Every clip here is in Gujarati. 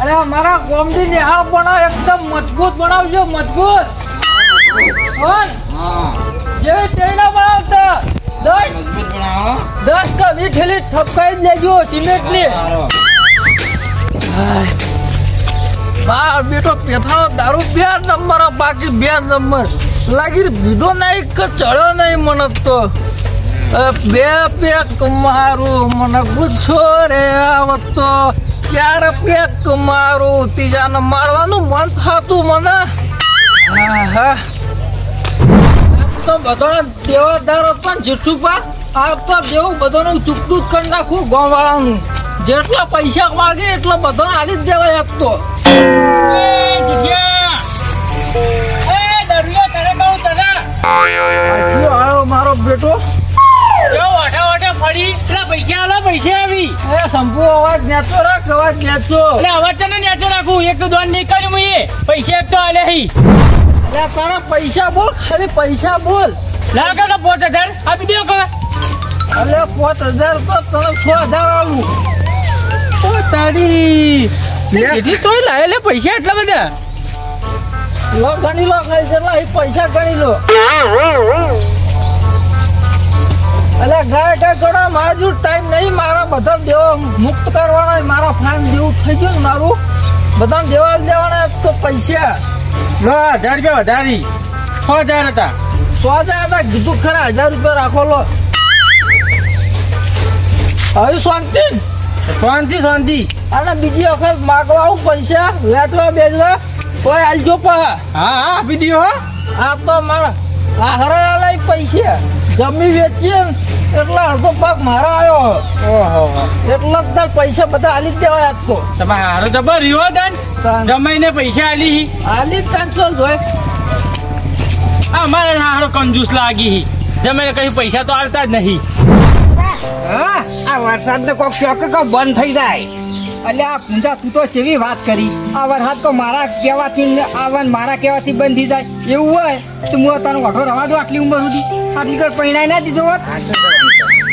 અરે મારા કોમડી નિહાળ બનાવ એકદમ મજબૂત બનાવજો મજબૂત કોણ જેવી તેના બનાવતા 10 કે 20 થેલી ઠપકાઈ લેજો સિમેન્ટની બા બેટો પેથાનો દારૂ 2 નંબર બાકી 2 નંબર લાગી બીજો નહીં કે ચડ્યો નહીં મને તો 2 પેક મારું મને ગુસ્સો રે આવતો 4 પેક મારું ત્રીજાને મારવાનું મન થતું મને હા તો બધાને દેવાદારો પણ જેઠું પા આ તો દેવું બધાનું ચૂકતું જ કરી નાખું ગામવાળાનું જેટલા પૈસા માગે એટલો બધો આલી જ દેવાય એક તો મારો બેટો પૈસા આવી સંપુ અવાજ નેચો રાખ અવાજ નેચો અવાજ તને નેચો રાખું એક તો દોન નહીં કર્યું મેં પૈસા એક તો આલે હી તારા પૈસા બોલ ખાલી પૈસા બોલ લાગે તો 5000 આપી દો કે અલે 5000 તો તને 6000 આલું ઓ તારી કેટલી તોય લાવે લે પૈસા એટલા બધા લો ગણી લો કઈ જેટલા એ પૈસા ગણી લો અલે ગાય ગાય ગણા મારા જો ટાઈમ નહીં મારા બધા દેવા મુક્ત કરવાના મારા ફાન જેવું થઈ ગયું ને મારું બધા દેવાના તો પૈસા લો 1000 રૂપિયા વધારી 6000 હતા 6000 હતા કીધું ખરા 1000 રૂપિયા રાખો લો હવે શાંતિ અને બીજી વખત માગવા આવું પૈસા વેચવા બેચવા કોઈ આલજો પા હા આપી દો આપ તો મારા હરા લઈ પૈસા જમી વેચીએ એટલા અડધો પાક મારા આવ્યો ઓહો એટલા જ પૈસા બધા આલી જ દેવાય આજ તો તમે હારો જબર રહ્યો તન જમાઈને પૈસા આલી જ કાંચો જોઈ અમારે હારો કંજૂસ લાગી જમાઈને કઈ પૈસા તો આવતા જ નહીં આ વરસાદ ને કોક શોખ બંધ થઈ જાય એટલે આ પૂંજા તું તો કેવી વાત કરી આ વરસાદ તો મારા કહેવાથી આવન મારા કહેવાથી બંધ થઈ જાય એવું હોય તો હું તારો ઘટો રવા દો આટલી ઉંમર સુધી આટલી કર પૈણા ના દીધો હોત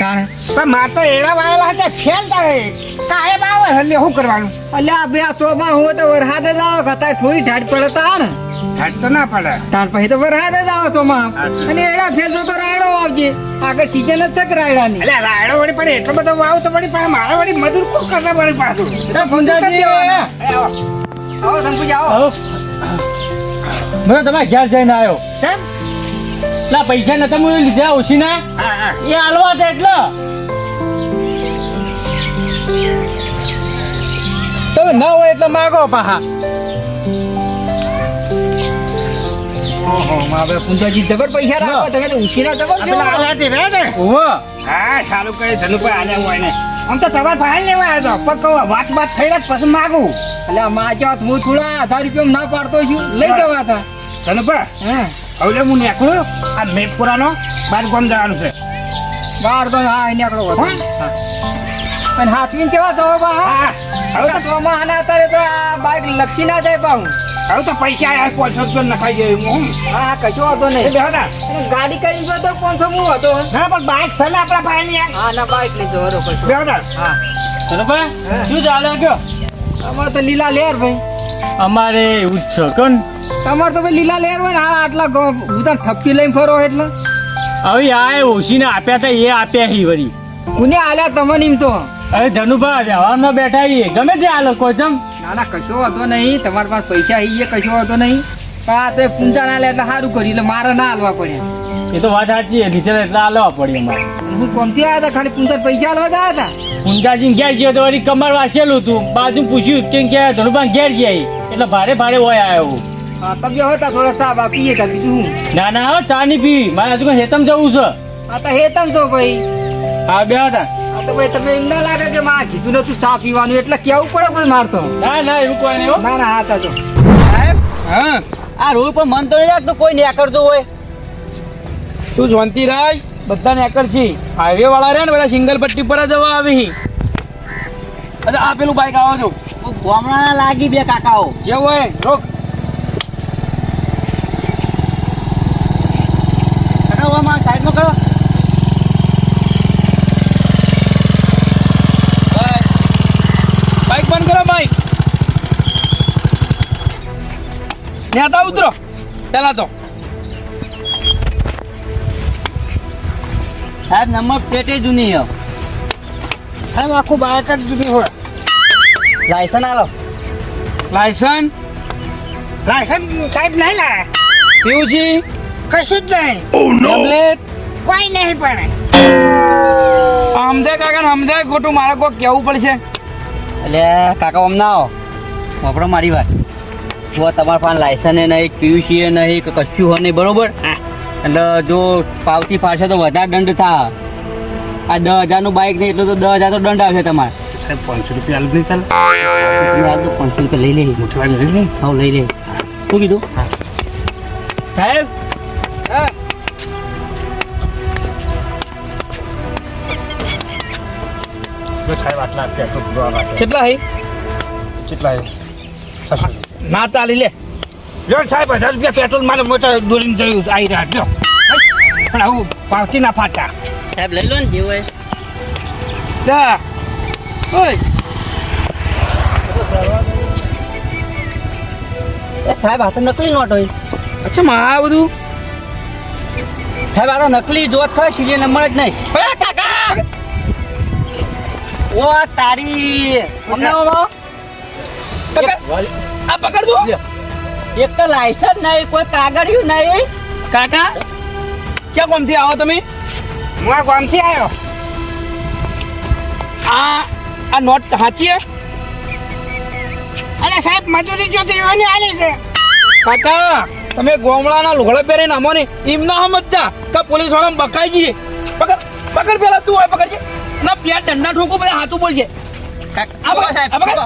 પણ માર તો એડા વાયેલા હતા ફેલ થાય કાયમ આવે એટલે શું કરવાનું એટલે આ બે ચોમાં હોય તો વરસાદ જ આવે અત્યારે થોડી ઢાઢ પડે તો ને ઢાઢ તો ના પડે તાર પછી તો વરસાદ જ આવે ચોમાં અને એડા ફેલ તો રાયડો આવજે આગળ સીઝન જ છે રાયડાની એટલે રાયડો વળી પડે એટલો બધો વાવ તો વળી પણ મારા વળી મજૂર કોણ કરવા પડે પાછું આવો સંકુજી આવો મને તમારે ઘેર જઈને આવ્યો કેમ ના પૈસા નતા મને લીધા ઓછી ના એ હાલવા હતા એટલે તમે ના હોય એટલે માગો પાહા ઓહો મારે પૂંજાજી જબર પૈસા રાખો તમે તો ઉછીના જબર આલ્યા તે રે ને હા સારું કરે ધનુભાઈ આલ્યા હોય ને આમ તો તમારે ફાઇલ લેવા આવ્યો તો પણ કહું વાત થઈ રહે પછી માગું એટલે માગ્યા હું થોડા 1000 રૂપિયા ના પાડતો છું લઈ જવા હતા ધનુભાઈ હા હવે હું નીકળું આ મેઘપુરાનો 12 ગામ જવાનું છે 12 ગામ હા નીકળો અને હાથવીન કેવા જવો બા હવે તો ચોમાં આના અત્યારે તો આ બાઈક લક્ષી ના જાય પાઉં હવે તો પૈસા આયા 500 રૂપિયા નખાઈ જાય હું હા કશો હતો નહીં ગાડી કરી ગયો તો 500 હું હતો ના પણ બાઈક છે ને આપણા ભાઈ ની હા ના બાઈક લઈ જવાનો કશો બેવડા હા બરાબર શું ચાલે ગયો અમારે તો લીલા લેર ભાઈ અમારે એવું જ છે કોણ તમારે તો ભાઈ લીલા લેર હોય ને આટલા બધા ઠપકી લઈને ફરો એટલે હવે આ ઓછીને આપ્યા હતા એ આપ્યા હી વળી કોને આલ્યા તમને એમ તો અરે ધનુભા વ્યવહારમાં બેઠા છીએ ગમે તે આ લોકો ચમ ના ના કશો વાંધો નહીં તમારી પાસે પૈસા આવી કશો વાંધો નહીં પણ આ તો પૂંજા ના લે એટલે સારું કર્યું એટલે મારે ના હાલવા પડ્યા એ તો વાત સાચી લીધે એટલે હાલવા પડી અમારે હું કોમથી આવ્યા હતા ખાલી પૂંજા પૈસા હાલવા આવ્યા હતા પૂંજાજી ઘેર ગયો તો વળી કમર વાંચેલું હતું બાજુ પૂછ્યું કેમ કે ધનુભા ઘેર ગયા એટલે ભારે હોય આવ્યો હા તમે હતા થોડા ચા બા પીએ હતા બીજું હું ના હવે ચા નહીં પી મારે હજુ હેતમ જવું છે હા તો હેતમ તો ભાઈ હા બે હતા તો ભાઈ તમે એમ ના લાગે કે માં કીધું નતું ચા પીવાનું એટલે કેવું પડે પણ મારતો ના એવું કોઈ નહીં ના ના હતા તો સાહેબ હા આ રોડ પર મન તો નહીં લાગતું કોઈ નેકરતો હોય તું શાંતિ રાજ બધા નેકર છે હાઈવે વાળા રહ્યા ને બધા સિંગલ પટ્ટી પર જવા આવી અચ્છા આ પેલું બાઈક આવો છો ગામડા લાગી બે કાકાઓ જેવું હોય રોક સાઈડમાં કરો બાઈક બંધ કરો બાઈક નેતા ઉતરો પેલા તો સાહેબ નંબર પ્લેટે જૂની હો સાહેબ આખું બાઇક જ જુદી હોય. લાયસન્સ આલો લાયસન્સ લાયસન્સ સાહેબ નહીં લાવે. પીયુસી કશું જ નહીં. ટેબ્લેટ કોઈ નહીં પણ. સમજાય કાકા ને સમજાય ખોટું મારે કોઈ કહેવું પડશે. એટલે કાકા આમ ના આવો વાપરો મારી વાત જો તમારા પાસે લાયસન્સ નહીં પીયુસી નહીં કે કશું હોય નહીં બરોબર એટલે જો પાવતી ફાડશે તો વધારે દંડ થાય. આ 10,000નું બાઇક નહીં એટલું તો 10,000 તો દંડ આવશે તમારે. સાહેબ 500 રૂપિયા નહીં ચાલે. હાલ તો 500 રૂપિયા લઈ લે મોટી વાત નહીં. હા લઈ લે શું કીધું સાહેબ હા સાહેબ આટલા પેટ્રોલ પૂરવા માટે કેટલા હે કેટલા 600. ના ચાલી લે જો સાહેબ 1000 રૂપિયા પેટ્રોલ મારે મોટા દોરીને જયું આવી રહ્યા જો પણ આવું પાવતી ના ફાટા. સાહેબ લઈ લો ને જેવું હોય જા ઓય સાહેબ આ તો નકલી નોટ હોય અચ્છા માં આ બધું સાહેબ આ તો નકલી જોત ખરા સિરિયલ નંબર જ નહીં અરે કાકા ઓ તારી અમને આ પકડ દો એક તો લાયસન્સ નહીં કોઈ કાગળિયું નહીં કાકા ક્યાં કોમથી આવો તમે હું આ ગામથી આવ્યો. આ નોટ સાચી હે અરે સાહેબ મજૂરી જોતી એવાની આલી છે. કાકા તમે ગોમડાના લુગડા પહેરીને આમો ને એમ ના સમજતા કે પોલીસ વાળા બકાઈ જઈએ પકડ પકડ પેલા તું હોય પકડજે ના પ્યાર દંડા ઠોકો બધા હાથું બોલશે આ પકડ આ પકડ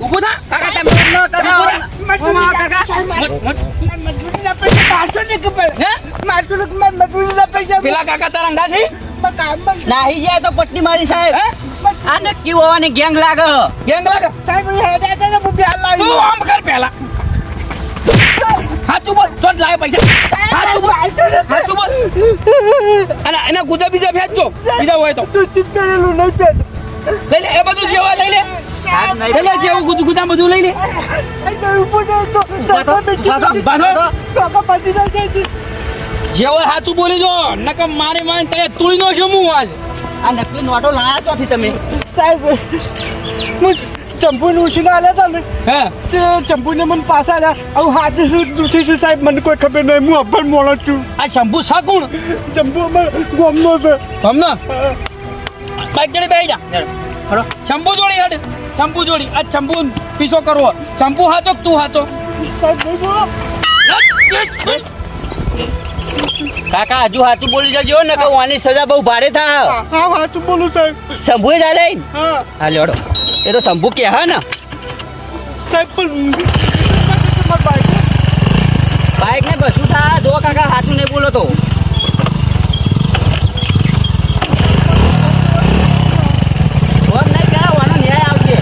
ઉભો થા કાકા તમે ન કરો મજૂરી ના પૈસા 500 ની ખબર. હે મજૂરી ના પૈસા પેલા કાકા તારા અંગા થી નાહી જાય તો પટ્ટી મારી સાહેબ આ નક્કી હોવાની ગેંગ લાગે ગેંગ લાગે સાહેબ હેડ્યા હતા ને બુબિયા લાવી. તું આમ કર પેલા હાચું બોલ ચોટ લાવે પૈસા હાચું બોલ હાચું બોલ અને એના ગુદા બીજા ભેજજો બીજા હોય તો તું કરેલું નહીં પેટ. લઈ લે એ બધું જેવા લઈ લે લઈ લે જેવું ગુદા બધું લઈ લે બાંધો જેવો હાચું બોલી જો નકમ મારે મારે તને તુળી નો છે હું આજ આ નકલી નોટો લાયા ચોથી તમે સાહેબ હું ચંપુને ઉછીને આલ્યા હતા ને હે તે ચંપુને મને પાછા આલ્યા આવું હાથે શું દુખી છે સાહેબ મને કોઈ ખબર નહીં હું અભણ મોણો છું. આ શંભુ સાકુણ ચંપુ અમારે ગામનો છે. હમનો બાઈક ચડી બેહી જા હરો શંભુ જોડી હેડ શંભુ જોડી આ શંભુ પીસો કરવો શંભુ હાચો કે તું હાચો સાહેબ નહીં બોલો. કાકા હજુ સાચું બોલી જજો ને કે વાની સજા બહુ ભારે થાય હા સાચું બોલું સાહેબ. શંભુએ ચાલે હા હા લેડો એ તો શંભુ કે હા ને સાહેબ પણ બાઈક ને બસું થાય જો કાકા સાચું નહીં બોલો તો વોટ નહીં કરાવવાનો ન્યાય આવશે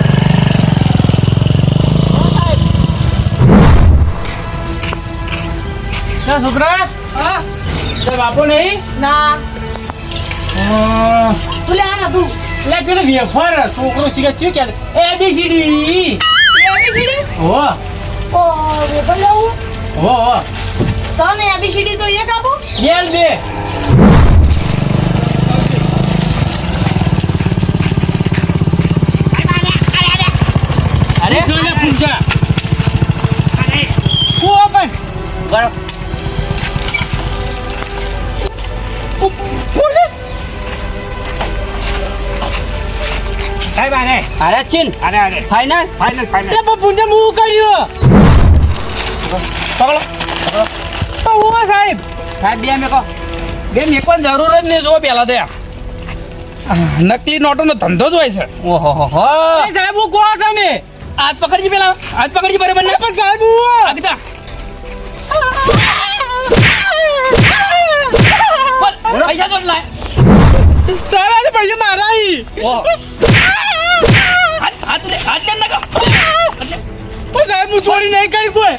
છોકરા હા તે બાપો નહીં ના તું લે આના તું લે પેલો વેફર છોકરો શીખે શું કે એબીસીડી એબીસીડી ઓ ઓ વેપર લેવું ઓ સને એબીસીડી તો એક આપો બેલ બે અરે જોઈને પૂછા કો ઓપન બરો બોલે સાહેબ આને અરે ચીન અરે અરે ફાઈનલ ફાઇનલ ફાઇનલ. લે પૂંજે મું કર્યો પકડો તો હું સાહેબ સાહેબ બે મેકો બે મેકવાની જરૂર જ નહીં જો પેલા તો નકલી નોટોનો ધંધો જ હોય છે ઓહો હો હો એ સાહેબ હું કોણ તમે હાથ પકડજી પેલા હાથ પકડજી બરાબર ને પણ સાહેબ આ કીધા પૈસા તો લાય સાહેબ આને પૈસા મારા ઈ. ઓહો હાથ લે નકા પણ સાહેબ હું ચોરી નહીં કરી કોઈ.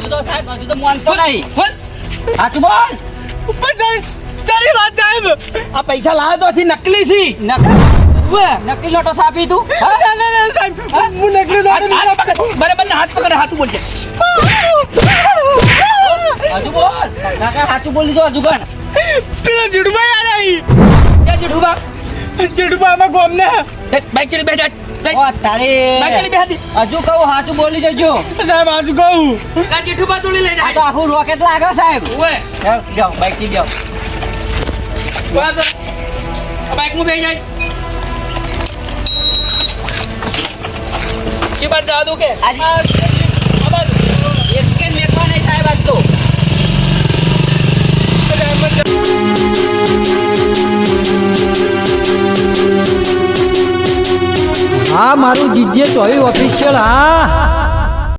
હજુ તો સાહેબ હજુ તો માનતો નહીં બોલ સાચું બોલ પણ તારી વાત સાહેબ આ પૈસા લાવ્યો તો હજી નકલી છે નકલી ઓએ નકલી લોટો સાપી તું હા? ના ના ના સાહેબ હું નકલી હાથ પકડ. બરાબર ને હાથ પકડ હાથું બોલજે હજુ બોલ કાકા સાચું બોલી જો હજુ ગણ પેલા જીડુભાઈ આયા અહીં. ક્યાં જેઠુબા જીડુભાઈ અમે ગોમને બાઈક ચડી બેઠા ઓ તારી બાઈક ચડી બેઠા હજુ કહું સાચું બોલી જજો સાહેબ આજુ કહું કા જેઠુબા દોડી લઈ આ તો જાય આખું રોકેટ લાગે સાહેબ ઓએ જાઓ બાઈક થી જાઓ બસ બાઈક માં બેસી જાય કી બાત જાદુ કે એક કે મેકવા નહીં સાહેબ આજ તો હા મારું જીજે ચોવી ઓફિશિયલ હા